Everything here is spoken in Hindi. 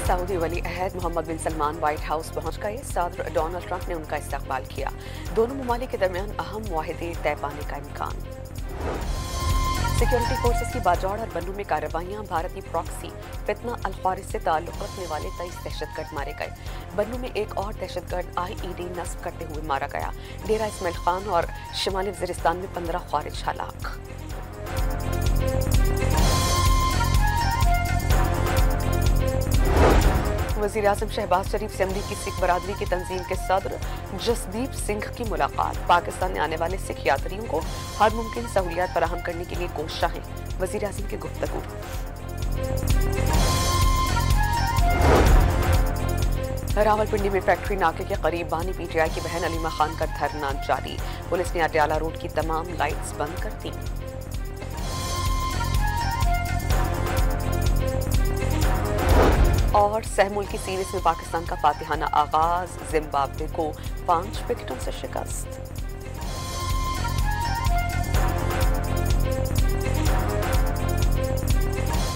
सऊदी वली अहद मोहम्मद बिन सलमान व्हाइट हाउस पहुंच गए। सदर डोनाल्ड ट्रंप ने उनका इस्तकबाल किया। दोनों ममालिक के दरमियान अहम मुआहदे तय पाने का इम्कान। सिक्योरिटी फोर्सेस की बाजौड़ और बन्नू में कार्रवाइयां। भारतीय प्रॉक्सी फितना अल-ख्वारिज से ताल्लुक रखने वाले 23 दहशतगर्द मारे गए। बन्नू में एक और दहशतगर्द IED नस्ब करते हुए मारा गया। डेरा इस्माइल खान और शिमाली वजीरिस्तान में 15 ख्वारिज हलाक। वज़ीर-ए-आज़म शहबाज शरीफ से अमरीकी सिख बरादरी की तंजीम के सदर जसदीप सिंह की मुलाकात। पाकिस्तान में आने वाले सिख यात्रियों को हर मुमकिन सहूलियत फराहम करने के लिए कोशिशें। वज़ीर-ए-आज़म की गुफ्तगू। रावलपिंडी में फैक्ट्री नाके के करीब बानी PTI की बहन अलीमा खान का धरना जारी। पुलिस ने अटियाला रोड की तमाम लाइट्स बंद कर दी। और सहमुल्की सीरीज में पाकिस्तान का फातिहाना आगाज। जिम्बाब्वे को 5 विकेटों से शिकस्त।